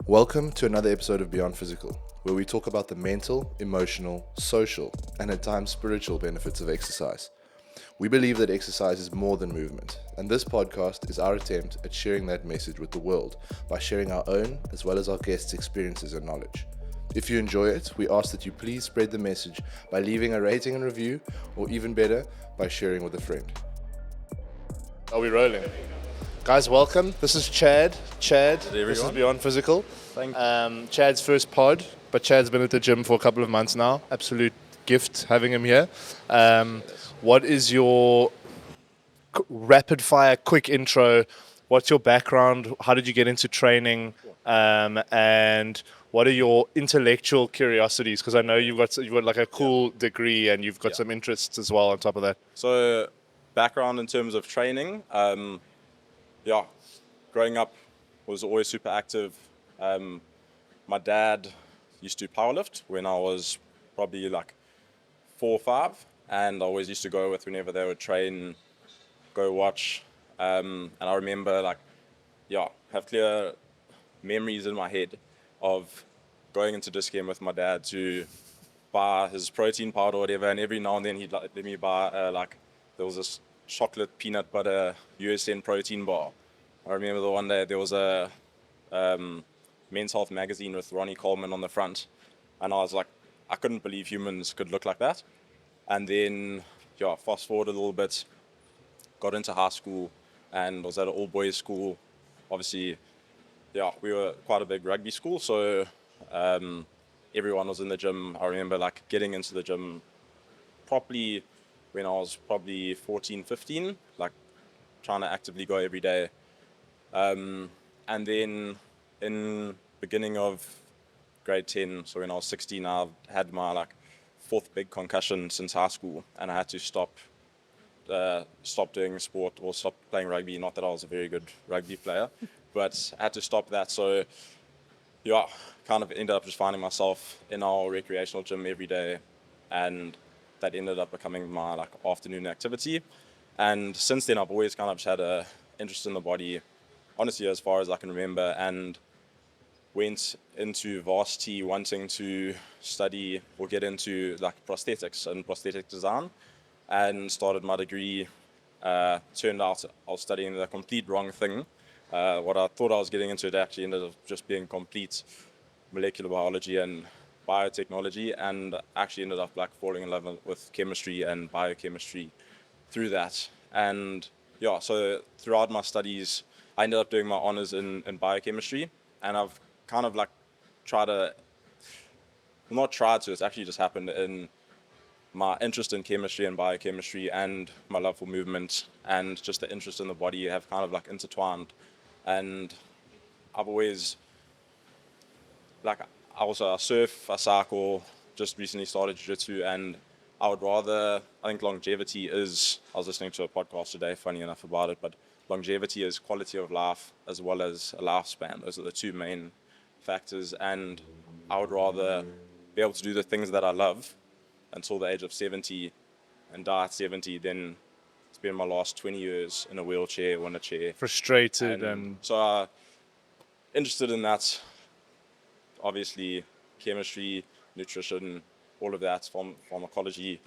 Welcome to another episode of Beyond Physical, where we talk about the mental, emotional, social, and at times spiritual benefits of exercise. We believe that exercise is more than movement, and this podcast is our attempt at sharing that message with the world by sharing our own as well as our guests' experiences and knowledge. If you enjoy it, we ask that you please spread the message by leaving a rating and review, or even better, by sharing with a friend. Are we rolling? Guys, welcome. This is Chad. This is Beyond Physical. Chad's first pod, but Chad's been at the gym for a couple of months now. Absolute gift having him here. What is your rapid fire, quick intro? What's your background? How did you get into training? And what are your intellectual curiosities? Because I know you've got like a cool degree and you've got some interests as well on top of that. So, background in terms of training, growing up was always super active. My dad used to powerlift when I was probably like 4 or 5, and I always used to go with whenever they would train, go watch. And I remember have clear memories in my head of going into this game with my dad to buy his protein powder or whatever, and every now and then he'd let me buy there was this chocolate peanut butter USN protein bar. I remember the one day there was a Men's Health magazine with Ronnie Coleman on the front, and I was like, I couldn't believe humans could look like that. And then fast forward a little bit, got into high school and was at an all boys school. Obviously, we were quite a big rugby school, so everyone was in the gym. I remember getting into the gym properly when I was probably 14, 15, trying to actively go every day. And then in beginning of grade 10, so when I was 16, I had my fourth big concussion since high school, and I had to stop doing sport or stop playing rugby. Not that I was a very good rugby player, but I had to stop that. So kind of ended up just finding myself in our recreational gym every day, and that ended up becoming my afternoon activity. And since then I've always kind of just had a interest in the body, honestly, as far as I can remember, and went into varsity wanting to study or get into prosthetics and prosthetic design, and started my degree. Turned out I was studying the complete wrong thing. What I thought I was getting into, it actually ended up just being complete molecular biology and biotechnology, and actually ended up falling in love with chemistry and biochemistry through that. And so throughout my studies I ended up doing my honors in biochemistry, and I've kind of it's actually just happened in my interest in chemistry and biochemistry and my love for movement and just the interest in the body have kind of intertwined. And I've always I surf, I cycle, just recently started jiu-jitsu, and I think longevity is, I was listening to a podcast today, funny enough about it, but longevity is quality of life as well as a lifespan. Those are the two main factors, and I would rather be able to do the things that I love until the age of 70 and die at 70 than spend my last 20 years in a wheelchair or in a chair. Frustrated and so interested in that. Obviously, chemistry, nutrition, all of that, pharmacology,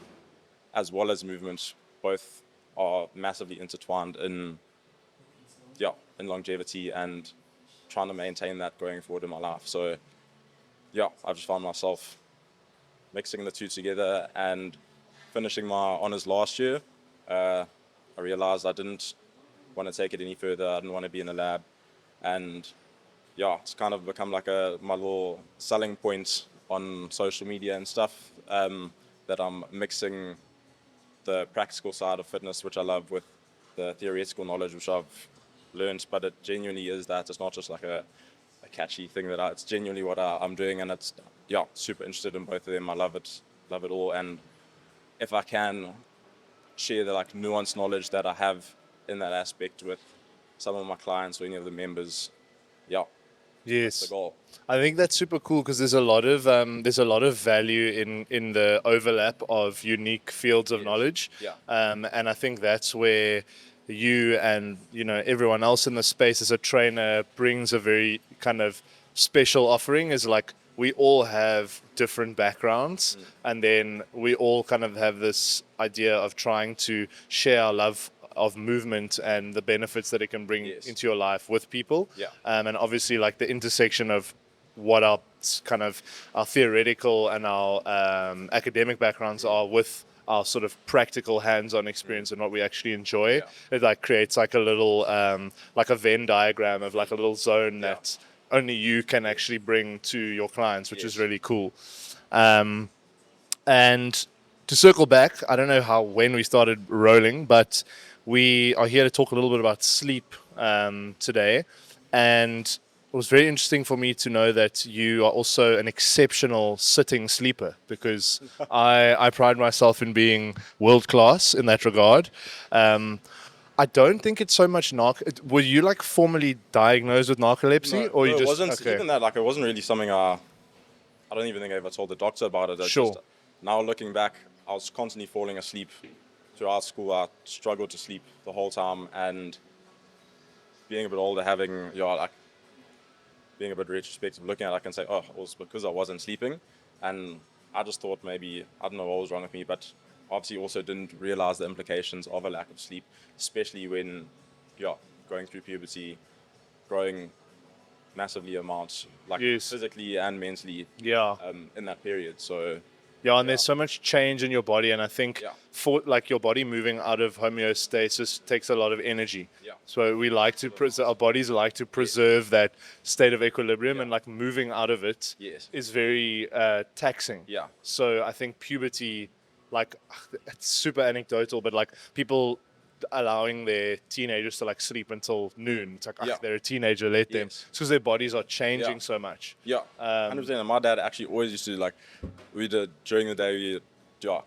as well as movement, both are massively intertwined in longevity and trying to maintain that going forward in my life. So, I've just found myself mixing the two together and finishing my honors last year. I realized I didn't want to take it any further. I didn't want to be in the lab, and it's kind of become my little selling point on social media and stuff, that I'm mixing the practical side of fitness, which I love, with the theoretical knowledge, which I've learned. But it genuinely is that. It's not just a catchy thing it's genuinely what I'm doing, and it's super interested in both of them. I love it all, and if I can share the nuanced knowledge that I have in that aspect with some of my clients or any of the members, yes, that's the goal. I think that's super cool because there's a lot of value in the overlap of unique fields of knowledge. And I think that's where you and everyone else in the space as a trainer brings a very kind of special offering is like we all have different backgrounds, and then we all kind of have this idea of trying to share our love of movement and the benefits that it can bring Yes. into your life with people. Yeah. And obviously like the intersection of what our kind of our theoretical and our academic backgrounds are with our sort of practical hands-on experience and what we actually enjoy. Yeah. It like creates like a little like a Venn diagram of like a little zone Yeah. that only you can actually bring to your clients, which is Yes. really cool. And to circle back, I don't know when we started rolling, but we are here to talk a little bit about sleep today. And it was very interesting for me to know that you are also an exceptional sitting sleeper, because I pride myself in being world class in that regard. I don't think it's so much Were you like formally diagnosed with narcolepsy, No, or no, you it just wasn't okay? even that. Like, it wasn't really something I don't even think I ever told the doctor about it. It's Sure. just now looking back, I was constantly falling asleep throughout school. I struggled to sleep the whole time, and being a bit older, having like being a bit retrospective, looking at it, I can say, oh, it was because I wasn't sleeping, and I just thought maybe I don't know what was wrong with me, but obviously also didn't realize the implications of a lack of sleep, especially when going through puberty, growing massively amounts, like Yes. physically and mentally, Yeah. in that period. So Yeah, and yeah, there's so much change in your body, and I think yeah, for like your body moving out of homeostasis takes a lot of energy. yeah, So we like to our bodies like to preserve that state of equilibrium, Yeah. and like moving out of it yes, is very taxing. yeah, So I think puberty, like it's super anecdotal, but like people allowing their teenagers to like sleep until noon. It's like Yeah. they're a teenager, let them. Yes. It's because their bodies are changing Yeah. so much. yeah, 100%. And my dad actually always used to like, we did during the day. Yeah,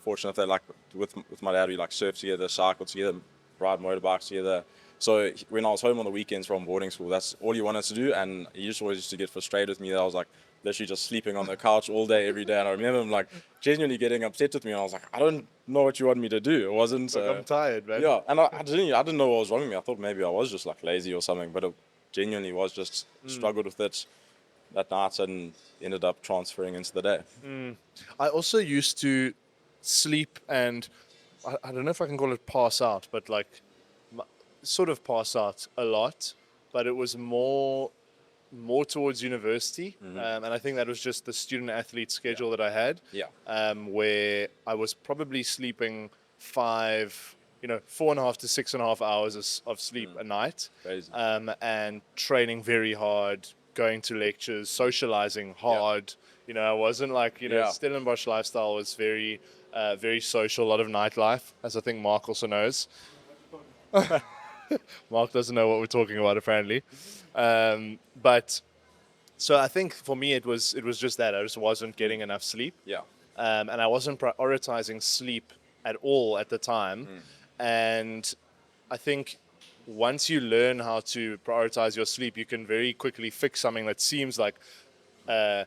fortunate that like with my dad we like surf together, cycle together, ride motorbikes together. So when I was home on the weekends from boarding school, that's all he wanted to do, and he just always used to get frustrated with me that I was like literally just sleeping on the couch all day every day. And I remember him like genuinely getting upset with me, and I was like, I don't know what you want me to do. It wasn't. Like I'm tired, man. Yeah, and I didn't know what was wrong with me. I thought maybe I was just like lazy or something, but it genuinely was just struggled with it that night and ended up transferring into the day. I also used to sleep and I don't know if I can call it pass out, but like sort of pass out a lot. But it was more towards university, and I think that was just the student athlete schedule that I had. Yeah. Where I was probably sleeping 4.5 to 6.5 hours of sleep a night, Crazy. and training very hard, going to lectures, socializing hard. I wasn't like, Yeah. Stellenbosch lifestyle was very social, a lot of nightlife, as I think Mark also knows. Mark doesn't know what we're talking about, apparently. But so I think for me it was just that I just wasn't getting enough sleep, Yeah. and I wasn't prioritizing sleep at all at the time. And I think once you learn how to prioritize your sleep, you can very quickly fix something that seems like a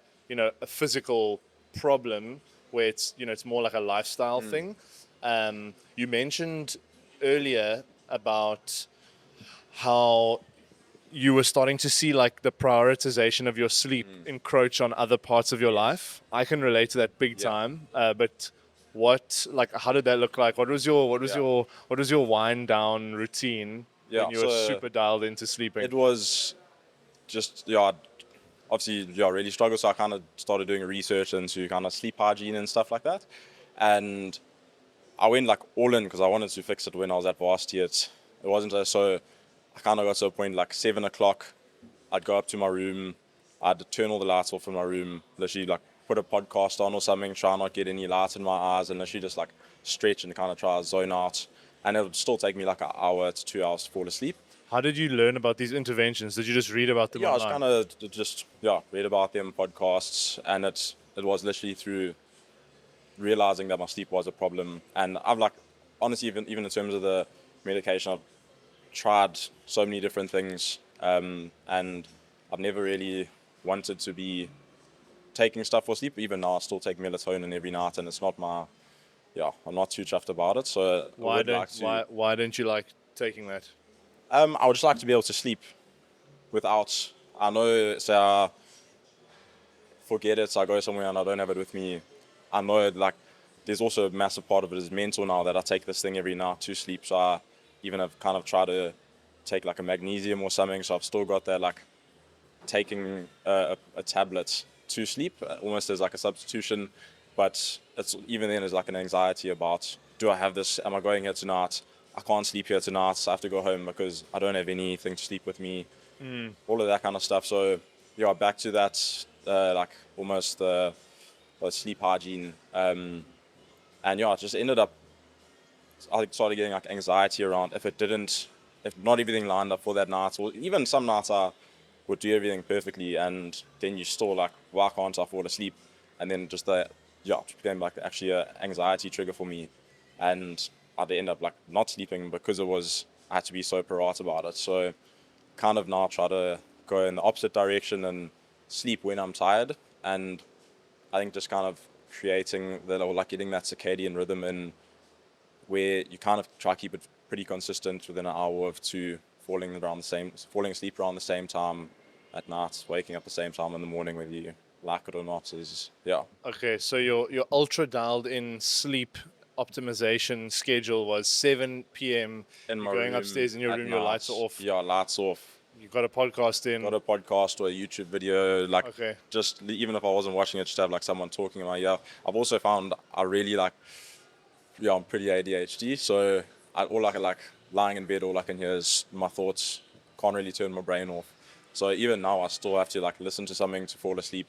physical problem, where it's more like a lifestyle thing. You mentioned earlier about how you were starting to see like the prioritization of your sleep encroach on other parts of your life. I can relate to that big Yeah. time. But how did that look like? Yeah. What was your wind down routine Yeah, when you were so super dialed into sleeping? it was just obviously really struggled. So I kind of started doing research into kind of sleep hygiene and stuff like that, and I went like all in because I wanted to fix it when I was at varsity. It wasn't so I kind of got to a point like 7 o'clock. I'd go up to my room. I'd turn all the lights off in my room. Literally like put a podcast on or something. Try not get any light in my eyes, and literally just like stretch and kind of try to zone out. And it would still take me like an hour to 2 hours to fall asleep. How did you learn about these interventions? Did you just read about them Yeah, I was online? kind of just read about them podcasts, and it was literally through realizing that my sleep was a problem. And I've like honestly even in terms of the medication, I've tried so many different things, and I've never really wanted to be taking stuff for sleep. Even now, I still take melatonin every night, and it's not I'm not too chuffed about it. So I would like to. why don't you like taking that? I would just like to be able to sleep without I know, say I forget it, so I go somewhere and I don't have it with me. I know, like, there's also a massive part of it is mental now that I take this thing every night to sleep. So I even have kind of tried to take like a magnesium or something. So I've still got that, like, taking a tablet to sleep, almost as like a substitution. But it's even then is like an anxiety about, do I have this? Am I going here tonight? I can't sleep here tonight, so I have to go home because I don't have anything to sleep with me. All of that kind of stuff. So yeah, back to that, like almost sleep hygiene. And yeah, it just ended up, I started getting like anxiety around if not everything lined up for that night, or even some nights I would do everything perfectly, and then you still like, why can't I fall asleep? And then just yeah, it became like actually a anxiety trigger for me, and I'd end up like not sleeping because I had to be so pro-art about it. So kind of now try to go in the opposite direction and sleep when I'm tired, and I think just kind of creating that, or like getting that circadian rhythm in, where you kind of try to keep it pretty consistent within an hour of two, falling asleep around the same time at night, waking up the same time in the morning, whether you like it or not, is yeah. Okay, so your ultra dialed in sleep optimization schedule was 7 p.m. In You're my going room upstairs in your at room, your lights are night, off. yeah, lights off. You've got a podcast in. Got a podcast or a YouTube video, like Okay. just even if I wasn't watching it, just have like someone talking in my ear. I've also found I really like, yeah, I'm pretty ADHD, so all I can, like, lying in bed, all I can hear is my thoughts. Can't really turn my brain off. So even now, I still have to like listen to something to fall asleep,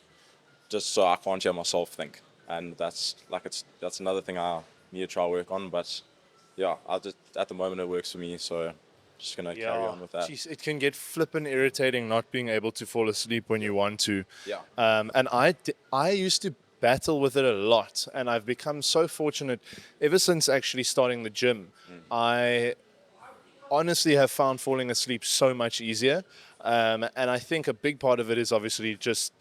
just so I can't hear myself think. And that's another thing I need to try work on. But yeah, I just at the moment it works for me, so just gonna carry on with that. Jeez, it can get flippin' irritating not being able to fall asleep when you want to. Yeah. And I used to battle with it a lot, and I've become so fortunate ever since actually starting the gym. I honestly have found falling asleep so much easier. And I think a big part of it is obviously just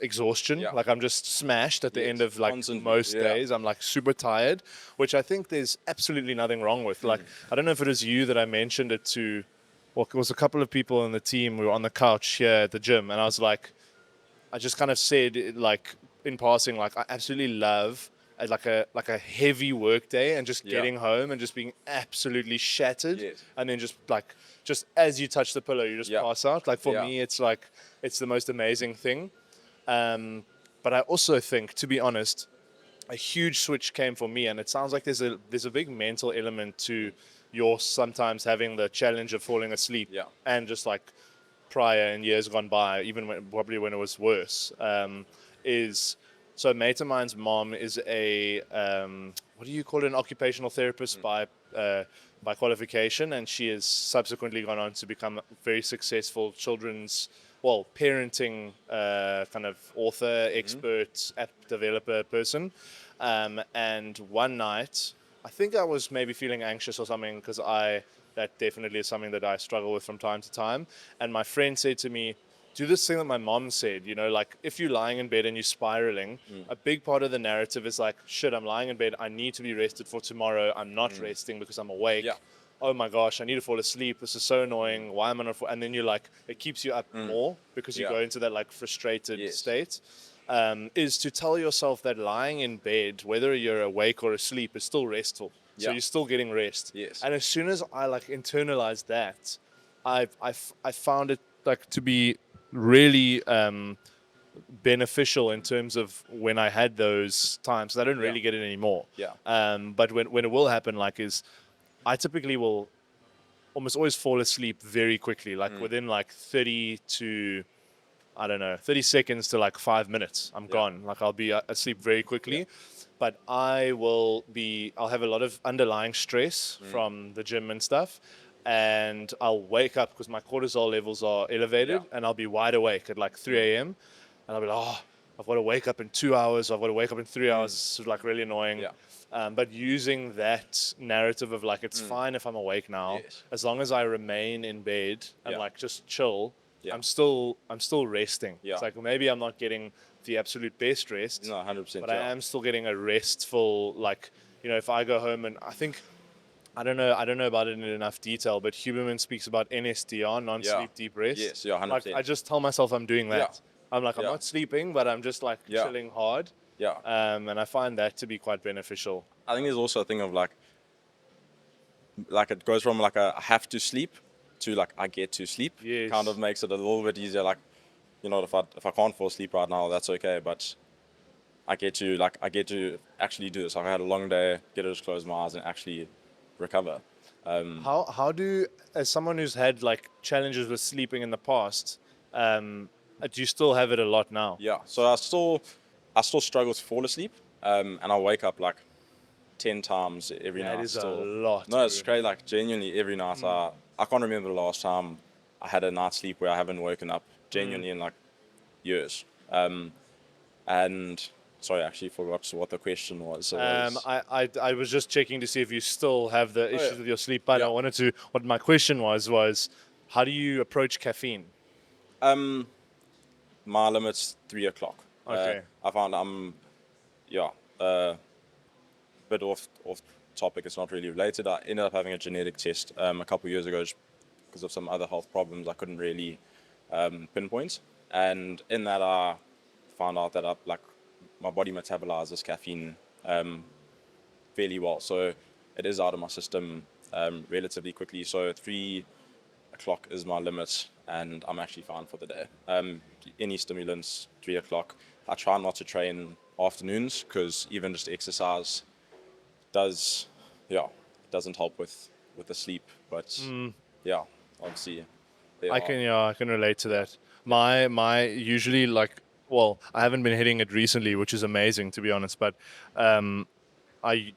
exhaustion. Yeah. Like I'm just smashed at the Yes, end of like constantly, most yeah. days. I'm like super tired, which I think there's absolutely nothing wrong with. Like I don't know if it was you that I mentioned it to, well, it was a couple of people on the team. We were on the couch here at the gym, and I was like, I just kind of said like in passing, like I absolutely love like a heavy work day and just Yeah. getting home and just being absolutely shattered, Yes. and then just as you touch the pillow, you just Yeah. pass out. Like for Yeah. me, it's like it's the most amazing thing. But I also think, to be honest, a huge switch came for me, and it sounds like there's a big mental element to your sometimes having the challenge of falling asleep, Yeah. and just like prior in years gone by, even probably when it was worse, is so a mate of mine's mom is a what do you call it, an occupational therapist by qualification, and she has subsequently gone on to become a very successful children's, well, parenting kind of author, expert, app developer person. And one night, I think I was maybe feeling anxious or something, because that definitely is something that I struggle with from time to time. And my friend said to me, do this thing that my mom said, like if you're lying in bed and you're spiraling, a big part of the narrative is like, shit, I'm lying in bed, I need to be rested for tomorrow, I'm not resting because I'm awake. Yeah. Oh my gosh, I need to fall asleep, this is so annoying, why am I not and then you're like, it keeps you up more because you Yeah. go into that like frustrated Yes. state. Is to tell yourself that lying in bed, whether you're awake or asleep, is still restful. So Yeah. you're still getting rest. Yes. And as soon as I like internalized that, I found it like to be really beneficial in terms of when I had those times. 'Cause I don't really Yeah. get it anymore. Yeah. But when it will happen, like is I typically will almost always fall asleep very quickly, like within like 30 to, I don't know, 30 seconds to like 5 minutes. I'm gone. Like I'll be asleep very quickly. Yeah. But I'll have a lot of underlying stress from the gym and stuff. And I'll wake up because my cortisol levels are elevated, Yeah. and I'll be wide awake at like 3 a.m. And I'll be like, oh, I've got to wake up in 2 hours. I've got to wake up in 3 hours. It's like really annoying. Yeah. But using that narrative of like, it's fine if I'm awake now, Yes. as long as I remain in bed and Yeah. like just chill. Yeah. I'm still resting. Yeah. It's like maybe I'm not getting the absolute best rest, No, 100%. but I am still getting a restful, like, if I go home, and I think I don't know about it in enough detail, but Huberman speaks about NSDR, non-sleep deep rest. Yes, yeah, 100%. Like I just tell myself I'm doing that. Yeah. I'm like I'm Yeah. not sleeping, but I'm just like Yeah. chilling hard. Yeah. And I find that to be quite beneficial. I think there's also a thing of like it goes from like a I have to sleep to like I get to sleep. Yes. Kind of makes it a little bit easier. Like, you know, if I can't fall asleep right now, that's okay. But I get to actually do this. Like I had a long day, get to just close my eyes and actually recover. How do, as someone who's had like challenges with sleeping in the past, do you still have it a lot now? Yeah. So I still struggle to fall asleep. And I wake up like 10 times every night. That is a still. lot, No, it's bro. crazy. Like genuinely every night. I can't remember the last time I had a night's sleep where I haven't woken up genuinely in like years. And sorry, I actually forgot what the question was. I was just checking to see if you still have the issues yeah. with your sleep, but I Yeah. wanted to. What my question was how do you approach caffeine? My limit's 3 o'clock. Okay. I found bit off topic. It's not really related. I ended up having a genetic test a couple of years ago just because of some other health problems I couldn't really pinpoint. And in that, I found out that my body metabolizes caffeine fairly well. So it is out of my system relatively quickly. So 3 o'clock is my limit, and I'm actually fine for the day. Any stimulants, 3 o'clock. I try not to train afternoons because even just exercise doesn't help with the sleep. But yeah, obviously, I can relate to that. My usually like, well, I haven't been hitting it recently, which is amazing to be honest, but I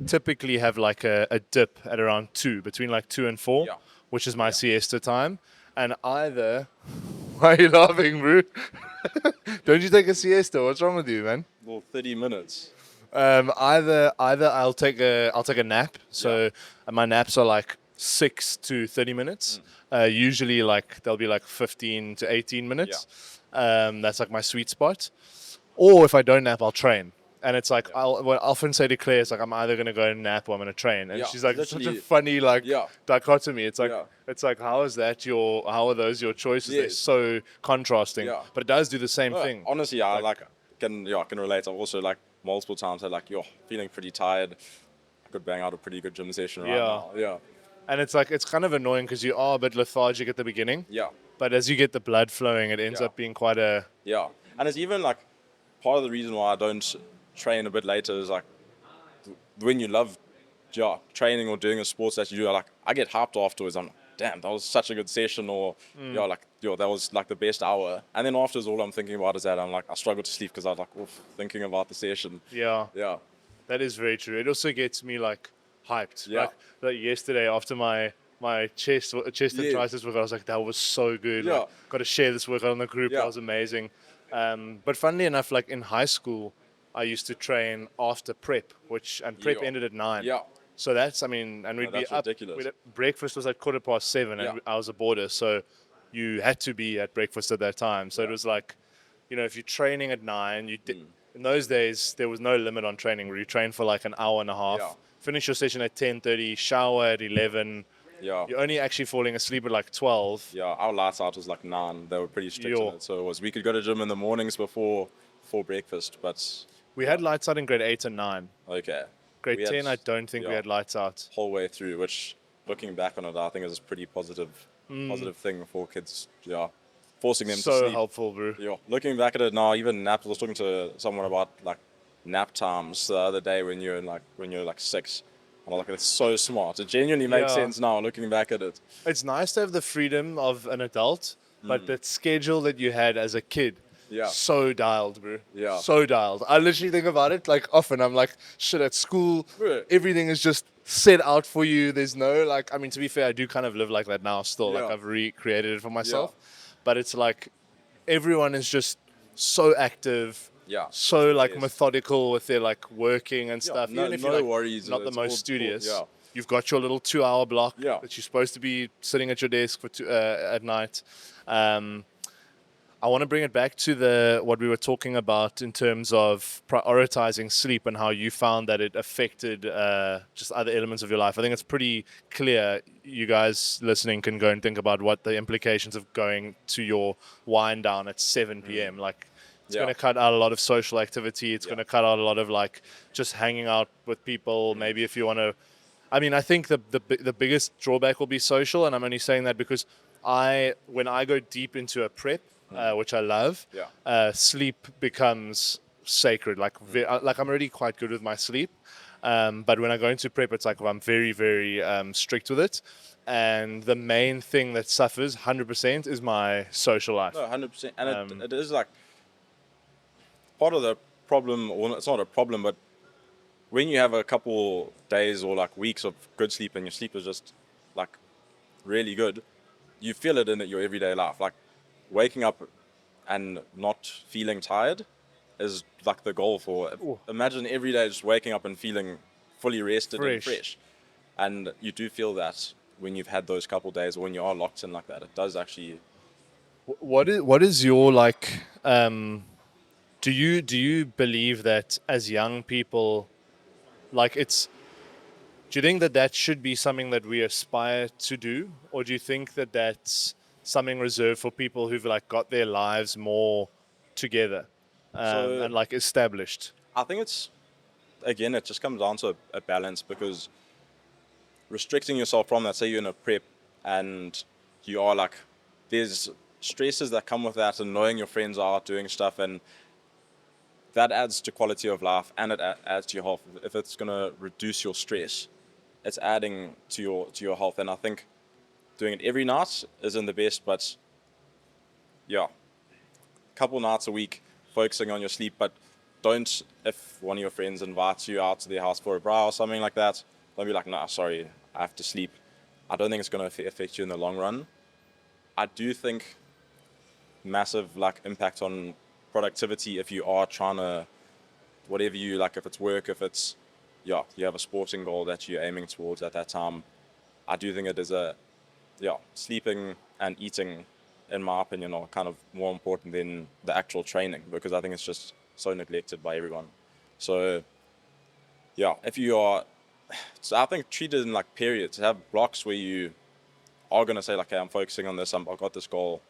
typically have like a dip at around 2, between like 2 and 4, Yeah. which is my siesta time. And either, why are you laughing, bro? Don't you take a siesta? What's wrong with you, man? well, 30 minutes. Either I'll take a nap. So my naps are like 6 to 30 minutes. Usually like they'll be like 15 to 18 minutes. That's like my sweet spot. Or if I don't nap, I'll train. And it's like I'll often say to Claire, it's like I'm either gonna go and nap or I'm gonna train. And Yeah, she's like, it's such a literally. funny like Yeah. dichotomy. It's like Yeah. how are those your choices? They're Yes. so contrasting. Yeah. But it does do the same No, thing. honestly, I can relate. I've also like multiple times had like feeling pretty tired. I could bang out a pretty good gym session right now. Yeah. And it's like it's kind of annoying because you are a bit lethargic at the beginning. Yeah. But as you get the blood flowing, it ends Yeah. up being quite a Yeah. And it's even like part of the reason why I don't train a bit later is like when you love training or doing a sports that you do, like I get hyped afterwards. I'm like, damn, that was such a good session, or that was like the best hour. And then afterwards, all I'm thinking about is that I'm like I struggle to sleep because I was like thinking about the session. yeah. Yeah. That is very true. It also gets me like hyped. Yeah. Like yesterday after my chest and Yeah. triceps workout, I was like, that was so good. Yeah. Like, got to share this workout on the group. Yeah. That was amazing. But funnily enough, like in high school, I used to train after prep, and prep Yeah. ended at 9. Yeah. So that's, and we'd be that's up. ridiculous. Breakfast was at 7:15, Yeah. and I was a boarder, so you had to be at breakfast at that time. So it was like, if you're training at 9, in those days there was no limit on training. Where you train for like an hour and a half, Yeah. finish your session at 10:30, shower at 11. Yeah. You're only actually falling asleep at like 12. Yeah, our lights out was like 9. They were pretty strict in Yo. it. So we could go to gym in the mornings before breakfast, but We had lights out in grade 8 and 9. okay. Grade We had- 10, I don't think we yeah. had lights out. Whole way through, which looking back on it, I think is a pretty positive thing for kids. Yeah, forcing them to So sleep. helpful, bro. Yeah, looking back at it now, even naps. I was talking to someone about like nap times the other day when you're like 6. And I'm like, it's so smart. It genuinely makes Yeah. sense now looking back at it. It's nice to have the freedom of an adult, but that schedule that you had as a kid, Yeah. so dialed, bro. Yeah. So dialed. I literally think about it like often. I'm like, shit, at school, Bro. everything is just set out for you. There's no to be fair, I do kind of live like that now still. Like Yeah. I've recreated it for myself. But it's like everyone is just so active. Yeah. So like Yes. methodical with their like working and stuff. no- Even if no you're like, worries, not the it's most all- studious. yeah. You've got your little 2-hour block Yeah. that you're supposed to be sitting at your desk for at night. I want to bring it back to what we were talking about in terms of prioritizing sleep and how you found that it affected just other elements of your life. I think it's pretty clear. You guys listening can go and think about what the implications of going to your wind down at 7 p.m. Like, it's going to cut out a lot of social activity. It's going to cut out a lot of like just hanging out with people. Maybe if you want to, I mean, I think the biggest drawback will be social, and I'm only saying that because when I go deep into a prep, which I love, sleep becomes sacred. Like I'm already quite good with my sleep, but when I go into prep, it's like I'm very very strict with it, and the main thing that suffers 100% is my social life. No, 100%. And it is like part of the problem, well, it's not a problem, but when you have a couple days or like weeks of good sleep and your sleep is just like really good, you feel it in your everyday life. Like waking up and not feeling tired is like the goal for. Imagine every day just waking up and feeling fully rested and fresh. And you do feel that when you've had those couple days or when you are locked in like that. It does actually. What is your like? Do you believe that as young people, like it's? Do you think that should be something that we aspire to do, or do you think that that's something reserved for people who've like got their lives more together and like established? I think it's, again, it just comes down to a balance, because restricting yourself from that, say you're in a prep and you are like, there's stresses that come with that, and knowing your friends are out doing stuff, and that adds to quality of life and it adds to your health. If it's going to reduce your stress, it's adding to your health. And I think doing it every night isn't the best, but yeah, couple nights a week focusing on your sleep. But don't, if one of your friends invites you out to their house for a bra or something like that, don't be like, nah, sorry, I have to sleep. I don't think it's going to affect you in the long run. I do think massive like impact on productivity if you are trying to, whatever you like, if it's work, if it's, you have a sporting goal that you're aiming towards at that time. I do think it is sleeping and eating, in my opinion, are kind of more important than the actual training, because I think it's just so neglected by everyone. So if you are, so I think treat it in like periods, have blocks where you are going to say like, hey, I'm focusing on this, I've got this goal,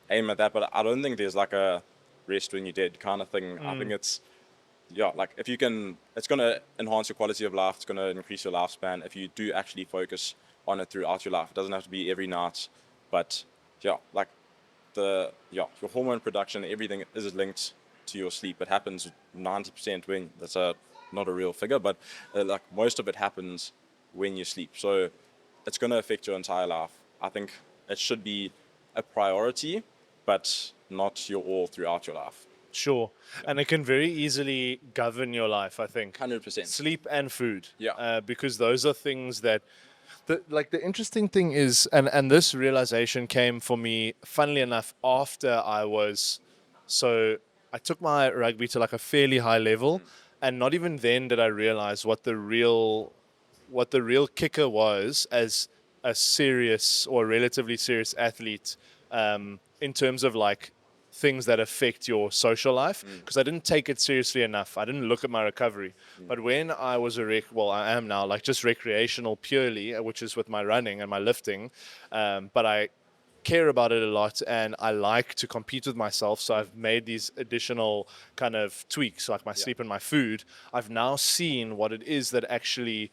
aim at that. But I don't think there's like a rest when you're dead kind of thing. I think it's, like if you can, it's going to enhance your quality of life, it's going to increase your lifespan if you do actually focus on it throughout your life. It doesn't have to be every night, but like your hormone production, everything is linked to your sleep. It happens 90% when, that's not a real figure, but like most of it happens when you sleep. So it's going to affect your entire life. I think it should be a priority, but not your all throughout your life. Sure. And it can very easily govern your life, I think. 100%. Sleep and food. Yeah. Because those are things that, the interesting thing is, and this realization came for me, funnily enough, after I took my rugby to like a fairly high level, and not even then did I realize what the real kicker was as a serious or relatively serious athlete, in terms of like things that affect your social life, because I didn't take it seriously enough. I didn't look at my recovery. But when I was I am now like just recreational purely, which is with my running and my lifting, but I care about it a lot and I like to compete with myself. So I've made these additional kind of tweaks, like my sleep and my food. I've now seen what it is that actually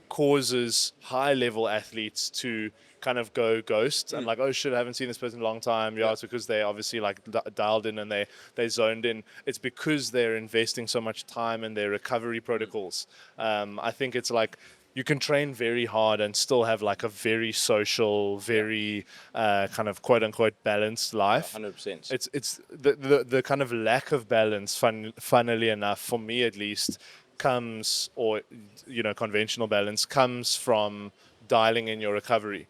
causes high level athletes to kind of go ghost and like, oh shit, I haven't seen this person in a long time. It's because they obviously like dialed in and they zoned in. It's because they're investing so much time in their recovery protocols. I think it's like you can train very hard and still have like a very social, very kind of quote unquote balanced life. 100%. It's the kind of lack of balance, funnily enough, for me at least, comes, or conventional balance comes from dialing in your recovery,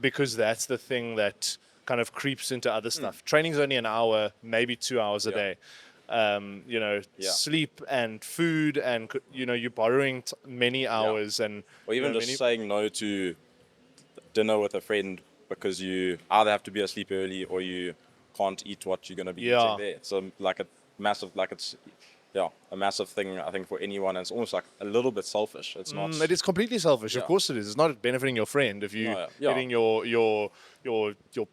because that's the thing that kind of creeps into other stuff. Training's only an hour, maybe 2 hours a day. Sleep and food, and you're borrowing many hours, and or even just saying no to dinner with a friend because you either have to be asleep early or you can't eat what you're going to be Yeah. eating there. So like a massive, like it's, yeah, a massive thing, I think, for anyone. And it's almost like a little bit selfish. It's not. It is completely selfish. Of Yeah. course it is. It's not benefiting your friend if you No, yeah. hitting your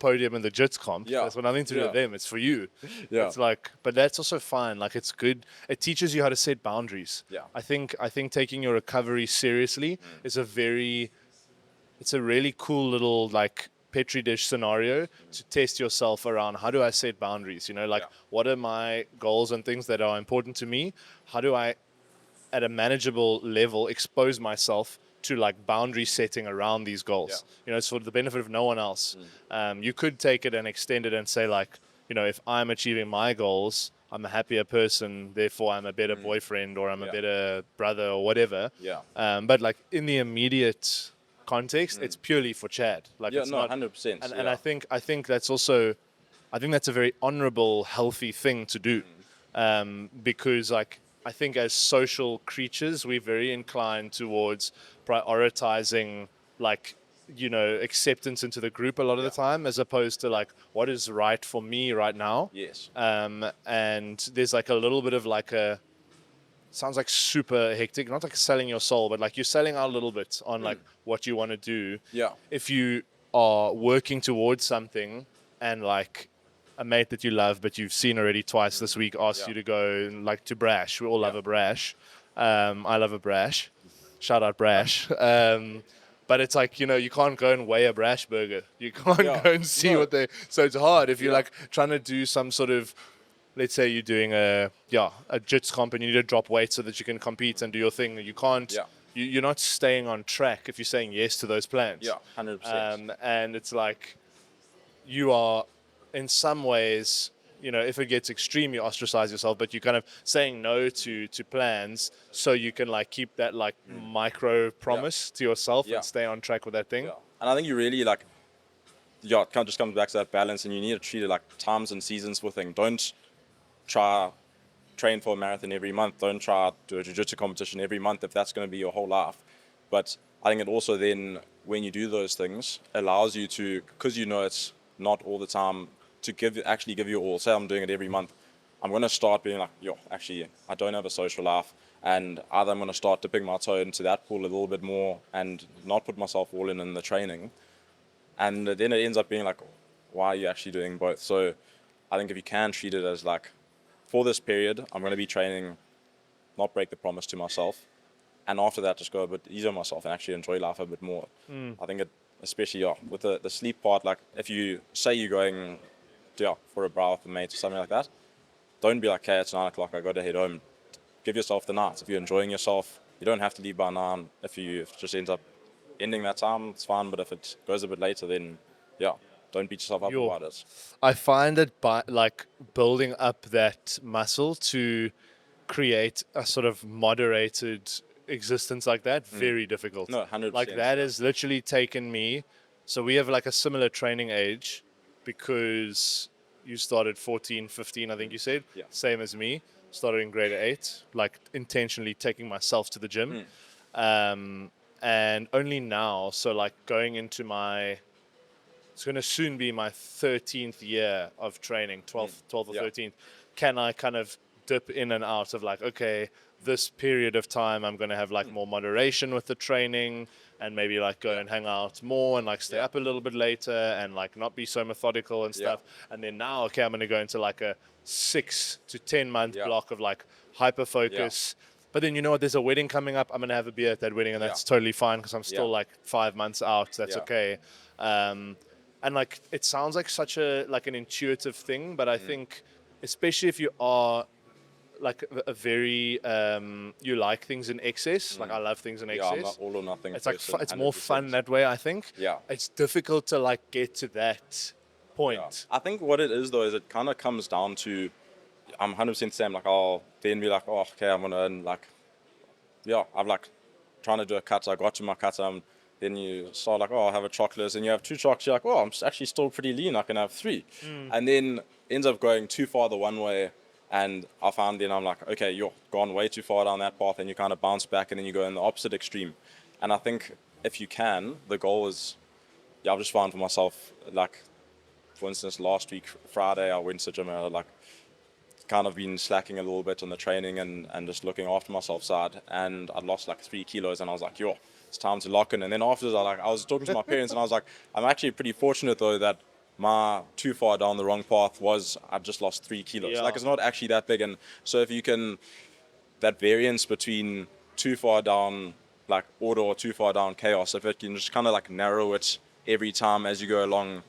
podium in the jits comp. Yeah. That's got nothing to do with Yeah. them. It's for you. Yeah. It's like, but that's also fine. Like it's good. It teaches you how to set boundaries. Yeah. I think taking your recovery seriously is it's a really cool little like petri dish scenario to test yourself around. How do I set boundaries? You know, like Yeah. what are my goals and things that are important to me? How do I, at a manageable level, expose myself to like boundary setting around these goals? Yeah. You know, it's for the benefit of no one else. You could take it and extend it and say like, you know, if I'm achieving my goals, I'm a happier person, therefore I'm a better boyfriend or I'm a Yeah. better brother or whatever. Yeah. But like in the immediate context, it's purely for Chad. Like Yeah, it's no, not 100%. and I think that's also, I think that's a very honorable, healthy thing to do, because like I think as social creatures we're very inclined towards prioritizing like, you know, acceptance into the group a lot of the time as opposed to like what is right for me right now. Yes. And there's like a little bit of like a, sounds like super hectic, not like selling your soul, but like you're selling out a little bit on like what you want to do. Yeah. If you are working towards something and like a mate that you love but you've seen already twice this week asks Yeah. you to go like to Brash. We all love Yeah. a Brash. I love a Brash. Shout out Brash. But it's like, you know, you can't go and weigh a Brash burger. You can't Yeah. go and see No. what they. So it's hard if you're Yeah. like trying to do some sort of, let's say you're doing a jits comp and you need to drop weight so that you can compete and do your thing. You can't. Yeah. You're not staying on track if you're saying yes to those plans. Yeah, 100%. And it's like you are, in some ways, you know, if it gets extreme, you ostracize yourself, but you're kind of saying no to plans so you can like keep that like micro promise to yourself Yeah. and stay on track with that thing. Yeah. And I think you really like, yeah, it kind of just comes back to that balance, and you need to treat it like times and seasons for thing. Don't try train for a marathon every month. Don't try do a jiu-jitsu competition every month if that's going to be your whole life. But I think it also then, when you do those things, allows you to, because you know it's not all the time, to actually give you all. Say I'm doing it every month, I'm going to start being like, yo, actually, I don't have a social life, and either I'm going to start dipping my toe into that pool a little bit more and not put myself all in the training. And then it ends up being like, why are you actually doing both? So I think if you can treat it as like, for this period, I'm going to be training, not break the promise to myself. And after that, just go a bit easier on myself and actually enjoy life a bit more. I think it, especially with the sleep part, like if you say you're going for a brow with a mate or something like that, don't be like, okay, it's 9 o'clock, I got to head home. Give yourself the night. If you're enjoying yourself, you don't have to leave by 9. If it just ends up ending that time, it's fine. But if it goes a bit later, then don't beat yourself up about it. I find that by like building up that muscle to create a sort of moderated existence like that, very difficult. No, 100%. Like that has literally taken me. So we have like a similar training age because you started 14, 15, I think you said. Yeah. Same as me. Started in grade 8, like intentionally taking myself to the gym. And only now, so like going into it's going to soon be my 13th year of training, 12th or 13th. Can I kind of dip in and out of like, okay, this period of time I'm going to have like more moderation with the training and maybe like go and hang out more and like stay up a little bit later and like not be so methodical and stuff. And then now, okay, I'm going to go into like a 6 to 10 month block of like hyper focus. But then you know what? There's a wedding coming up. I'm going to have a beer at that wedding and that's totally fine because I'm still like 5 months out. That's okay. And like it sounds like such like an intuitive thing, but I think especially if you are like a very you like things in excess, like I love things in excess. I'm not all or nothing. It's like person, it's more 100%. fun that way, I think. Yeah. It's difficult to like get to that point. I think what it is though is it kind of comes down to, I'm 100% Sam, like I'll then be like, oh, okay, I'm gonna like, I'm like trying to do a kata. I got to my kata. Then you start like, oh, I'll have a chocolate, and you have 2 chocolates. You're like, oh, I'm actually still pretty lean. I can have 3. And then ends up going too far the one way. And I found then I'm like, okay, you've gone way too far down that path, and you kind of bounce back, and then you go in the opposite extreme. And I think if you can, the goal is, I've just found for myself, like, for instance, last week Friday I went to the gym and I like kind of been slacking a little bit on the training and just looking after myself side, and I'd lost like 3 kilos, and I was like, yo, it's time to lock in. And then afterwards I was talking to my parents and I was like, I'm actually pretty fortunate though that my too far down the wrong path was I just lost 3 kilos. Yeah. Like it's not actually that big. And so if you can, that variance between too far down like order or too far down chaos, if it can just kind of like narrow it every time as you go along,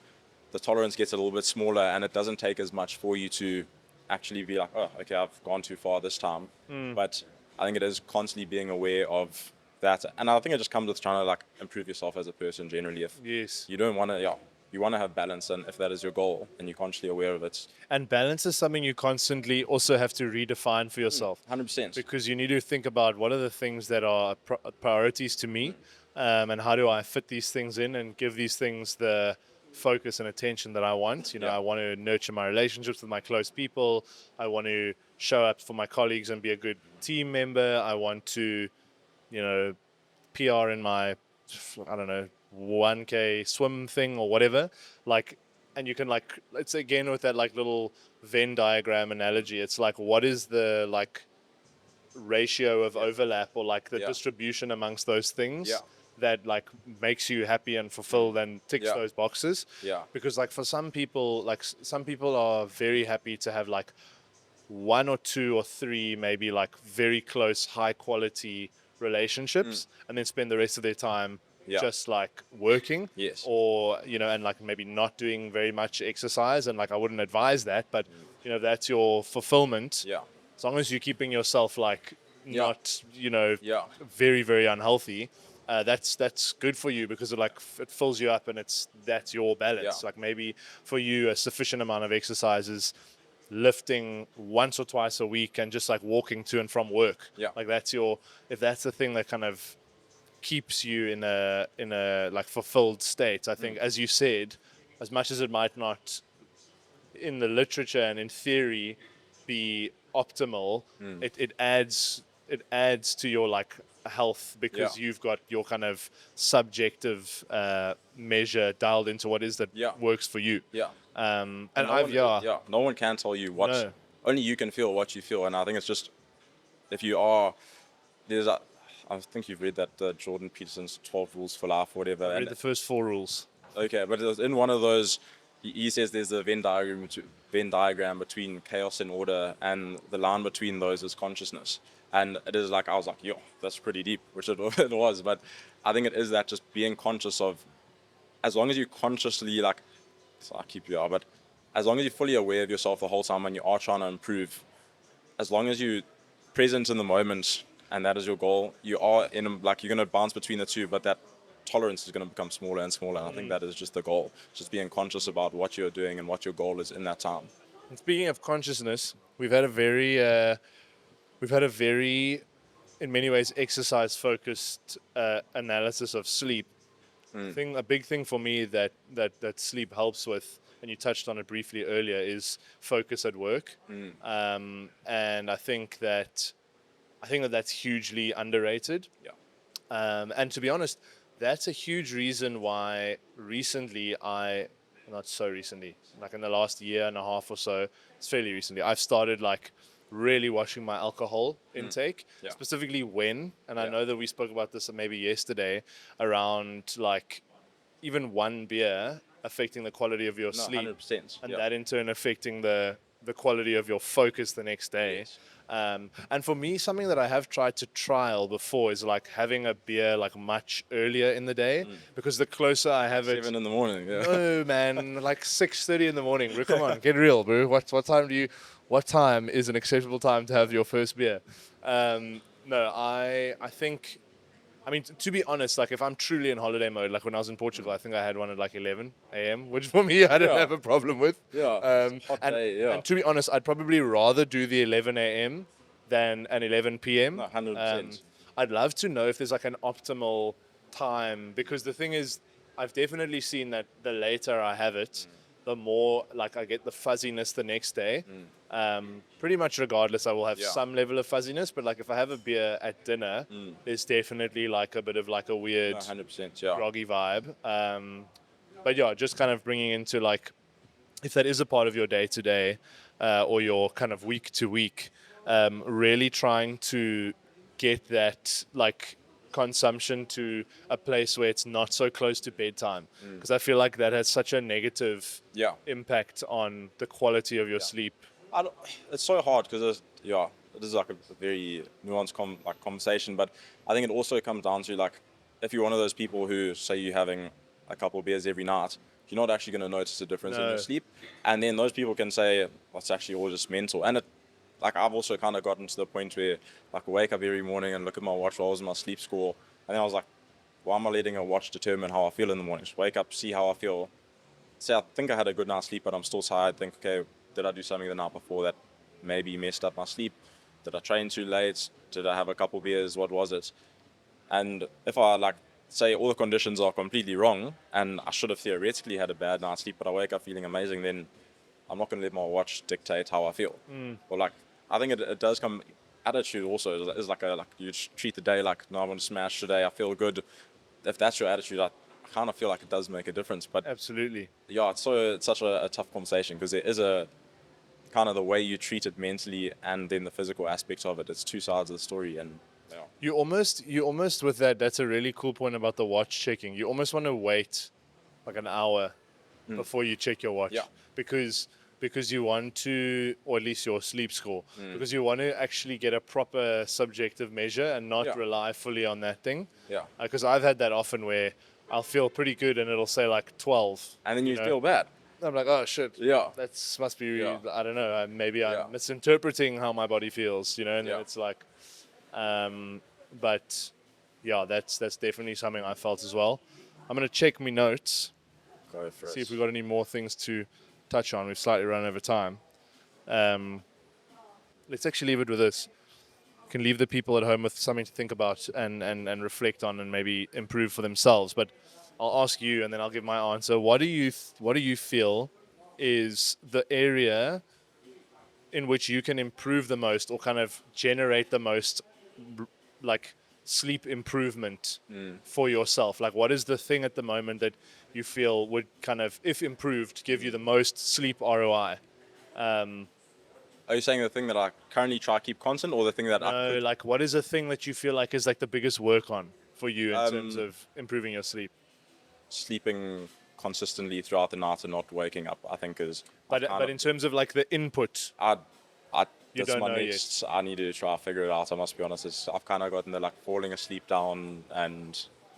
the tolerance gets a little bit smaller and it doesn't take as much for you to actually be like, oh, okay, I've gone too far this time. But I think it is constantly being aware of that. And I think it just comes with trying to like improve yourself as a person generally. If Yes. you don't want to, you want to have balance, and if that is your goal and you're consciously aware of it, And balance is something you constantly also have to redefine for yourself. 100%. Because you need to think about what are the things that are priorities to me, and how do I fit these things in and give these things the focus and attention that I want. You know, Yeah. I want to nurture my relationships with my close people. I want to show up for my colleagues and be a good team member. I want to, you know, PR in my, I don't know, 1K swim thing or whatever. Like, and you can like, it's again with that like little Venn diagram analogy. It's like, what is the like ratio of overlap or like the Yeah. distribution amongst those things Yeah. that like makes you happy and fulfilled and ticks Yeah. those boxes. Yeah. Because like for some people, like some people are very happy to have like one or two or three maybe like very close high quality relationships and then spend the rest of their time Yeah. just like working. Yes. Or you know, and like maybe not doing very much exercise, and like I wouldn't advise that, but you know, that's your fulfillment. Yeah. As long as you're keeping yourself like Yeah. not, you know, Yeah. very very unhealthy, that's good for you because it like it fills you up and that's your balance. Yeah. Like maybe for you a sufficient amount of exercise is lifting once or twice a week and just like walking to and from work. Yeah. Like that's your, if that's the thing that kind of keeps you in a like fulfilled state. I think as you said, as much as it might not in the literature and in theory be optimal, it adds to your like health because Yeah. you've got your kind of subjective measure dialed into what is that Yeah. works for you. Yeah. And no I've one, no one can tell you what. No. Only you can feel what you feel, and I think it's just if you are there's a. I think you've read that Jordan Peterson's 12 Rules for Life or whatever. Read And, the first 4 rules. okay, but it was in one of those, he says there's a Venn diagram between chaos and order, and the line between those is consciousness. And it is like I was like, yo, that's pretty deep, which it was. But I think it is that just being conscious of, as long as you consciously like, so I keep you out, but as long as you're fully aware of yourself the whole time and you are trying to improve, as long as you're present in the moment and that is your goal, you are in like you're going to bounce between the two, but that tolerance is going to become smaller and smaller. And I think that is just the goal, just being conscious about what you're doing and what your goal is in that time. And speaking of consciousness, we've had a very, in many ways, exercise-focused analysis of sleep. A big thing for me that sleep helps with, and you touched on it briefly earlier, is focus at work. And I think that's hugely underrated. Yeah. And to be honest, that's a huge reason why recently not so recently, like in the last year and a half or so, it's fairly recently, I've started like really watching my alcohol intake, Yeah. specifically when, and I Yeah. know that we spoke about this maybe yesterday, around like even one beer affecting the quality of your No, sleep. 100%. And Yeah. that in turn affecting the quality of your focus the next day. Yes. And for me, something that I have tried to trial before is like having a beer like much earlier in the day, because the closer I have it, 7 in the morning. Yeah. no man, like 6:30 in the morning. Bro, come on, get real, bro. What time is an acceptable time to have your first beer? No, I think. I mean, to be honest, like if I'm truly in holiday mode, like when I was in Portugal, I think I had one at like 11 a.m., which for me I didn't Yeah. have a problem with. Yeah, it's a hot and, day, yeah. and to be honest, I'd probably rather do the 11 a.m. than an 11 p.m. No, 100%. I'd love to know if there's like an optimal time, because the thing is, I've definitely seen that the later I have it, the more like I get the fuzziness the next day. Pretty much regardless, I will have Yeah. some level of fuzziness, but like if I have a beer at dinner, there's definitely like a bit of like a weird No, 100%. Yeah. groggy vibe. But yeah, just kind of bringing into like if that is a part of your day to day or your kind of week to week, really trying to get that like consumption to a place where it's not so close to bedtime, because I feel like that has such a negative Yeah. impact on the quality of your sleep. I don't, it's so hard because it is like a very nuanced conversation, but I think it also comes down to like if you're one of those people who say you're having a couple of beers every night, you're not actually going to notice a difference in No. your sleep, and then those people can say well, it's actually all just mental, and it like I've also kind of gotten to the point where like I wake up every morning and look at my watch while I was in my sleep score, and then I was like, why am I letting a watch determine how I feel in the morning? Just wake up, see how I feel. Say I think I had a good night's sleep, but I'm still tired. Think, okay, did I do something the night before that maybe messed up my sleep? Did I train too late? Did I have a couple beers? What was it? And if I like say all the conditions are completely wrong, and I should have theoretically had a bad night's sleep, but I wake up feeling amazing, then I'm not going to let my watch dictate how I feel. Or like I think it does come. Attitude also is like you treat the day like no, I want to smash today. I feel good. If that's your attitude, I kind of feel like it does make a difference. But Absolutely. yeah, it's such a tough conversation because there is a kind of the way you treat it mentally and then the physical aspects of it. It's two sides of the story, and yeah, You almost with that. That's a really cool point about the watch checking. You almost want to wait like an hour before you check your watch, Yeah. because you want to, or at least your sleep score, because you want to actually get a proper subjective measure and not Yeah. rely fully on that thing. Yeah. Because I've had that often where I'll feel pretty good and it'll say like 12, and then you know? feel bad. I'm like, oh shit. Yeah. That's must be. Yeah. I don't know. Maybe Yeah. I'm misinterpreting how my body feels. And then Yeah. it's like, but yeah, that's definitely something I felt as well. I'm gonna check my notes, Go for see it. if we've got any more things to touch on. We've slightly run over time. Let's actually leave it with this. You can leave the people at home with something to think about and reflect on and maybe improve for themselves. But I'll ask you and then I'll give my answer. What do you feel is the area in which you can improve the most or kind of generate the most like sleep improvement for yourself? Like what is the thing at the moment that you feel would kind of, if improved, give you the most sleep ROI? Are you saying the thing that I currently try to keep constant, or the thing that I No, could like what is a thing that you feel like is like the biggest work on for you in terms of improving your sleep? sleeping consistently throughout the night and not waking up? I think is But in terms of like the input, I You that's don't my know yet. next. I need to try to figure it out. I must be honest. I've kind of gotten the like falling asleep down and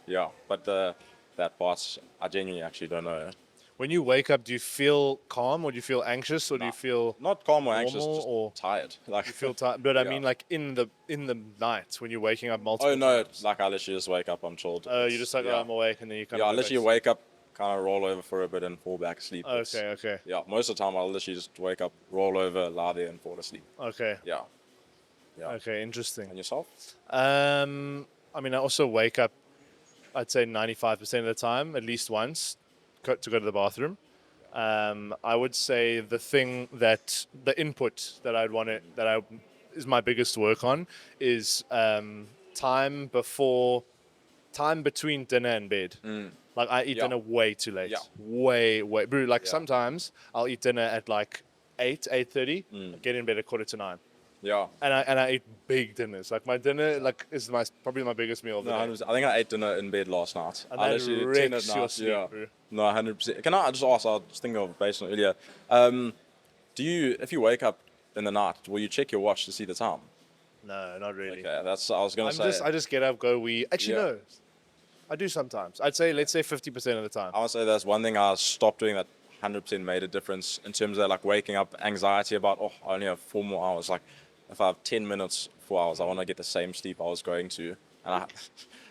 yeah, but that part I genuinely actually don't know. when you wake up, do you feel calm or do you feel anxious or do you feel Not calm or anxious, normal, just or tired. Like you feel tired? But I Yeah. mean, like in the night when you're waking up multiple oh no, times. like I literally just wake up, I'm chilled. Oh, It's- you're just like, yeah. oh, I'm awake, and then you kind Yeah, I of. literally wake up, kind of roll over for a bit and fall back asleep. It's- Okay. Yeah, most of the time I'll literally just wake up, roll over, lie there, and fall asleep. Okay. Yeah. Yeah. Okay. Interesting. And yourself? I mean, I also wake up, I'd say 95% of the time, at least once, to go to the bathroom. I would say the input that I'd want to, is my biggest work on is time between dinner and bed. Like I eat Yeah. dinner way too late. Yeah. Way. Bro, like Yeah. sometimes I'll eat dinner at like 8:30, get in bed at 8:45. Yeah. And I eat big dinners. Like my dinner is probably my biggest meal of the No, day. 100%. I think I ate dinner in bed last night. And I that literally wrecks 10 at your night. sleep, Yeah. bro. No, 100%. Can I just ask? I was thinking of based on earlier. Do you, if you wake up in the night, will you check your watch to see the time? No, not really. Okay, that's I was gonna say. I just get up, go wee. Actually, Yeah. no, I do sometimes. Let's say 50% of the time. I would say that's one thing I stopped doing that 100% made a difference in terms of like waking up, anxiety about I only have 4 more hours. Like if I have 10 minutes, 4 hours, I want to get the same sleep I was going to, and I,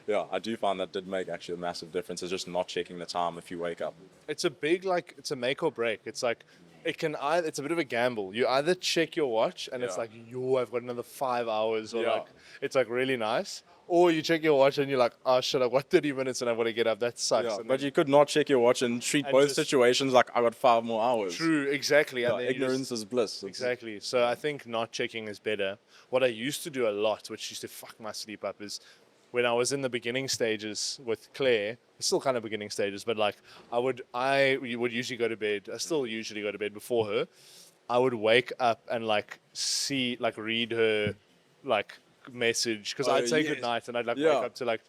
yeah, I do find that did make actually a massive difference. It's just not checking the time if you wake up. It's a big it's a make or break. It's like it's a bit of a gamble. You either check your watch and it's Yeah. like, yo, I've got another 5 hours, or Yeah. like it's like really nice, or you check your watch and you're like, oh shit, I've got 30 minutes and I've got to get up. That sucks. Yeah, And but then- you could not check your watch and treat And both just- situations like I got 5 more hours. True, exactly. Yeah, And then you just- ignorance is bliss. It's- Exactly. So I think not checking is better. What I used to do a lot, which used to fuck my sleep up, is when I was in the beginning stages with Claire, still kind of beginning stages, but like I would usually go to bed. I still usually go to bed before her. I would wake up and like read her like message because I'd say good night and I'd like wake up to like.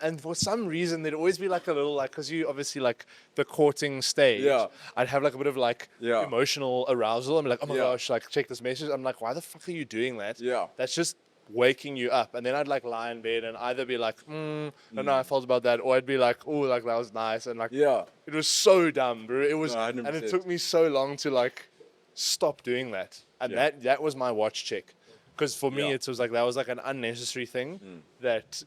And for some reason, there'd always be like a little like, because you obviously like the courting stage. Yeah. I'd have like a bit of like Yeah. emotional arousal. I'm like, oh my gosh, like check this message. I'm like, why the fuck are you doing that? Yeah. That's just waking you up. And then I'd like lie in bed and either be like, no, I felt about that, or I'd be like, oh, like that was nice, and like, it was so dumb, bro. It was, No, and 100%. it took me so long to like stop doing that. And that was my watch check. Because for me, it was like that was like an unnecessary thing that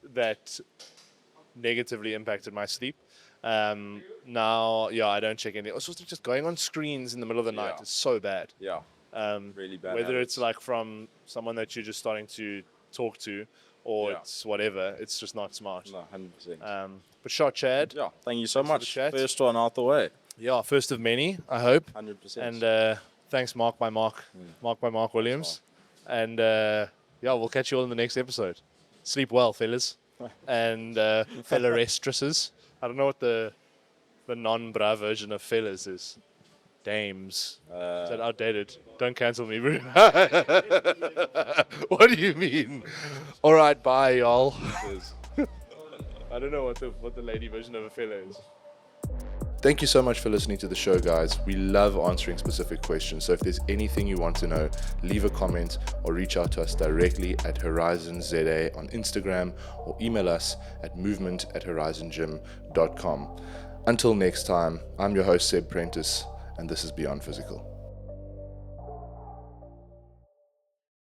negatively impacted my sleep. Now, I don't check anything. Also, just going on screens in the middle of the night is so bad. Yeah. Really bad. Whether habits. it's like from someone that you're just starting to talk to, or it's whatever, it's just not smart. No, 100%. But shot, Chad. Yeah, thank you so for the much. chat. First one out the way. Yeah, first of many, I hope. 100%. And thanks, Mark by Mark Williams. And we'll catch you all in the next episode. Sleep well, fellas, and fellastresses. I don't know what the non-bra version of fellas is. Dames. Is that outdated? Don't cancel me, bro. What do you mean? All right, bye, y'all. I don't know what the lady version of a fella is. Thank you so much for listening to the show, guys. We love answering specific questions. So if there's anything you want to know, leave a comment or reach out to us directly at HorizonZA on Instagram or email us at movement@horizongym.com. Until next time, I'm your host, Seb Prentice, and this is Beyond Physical.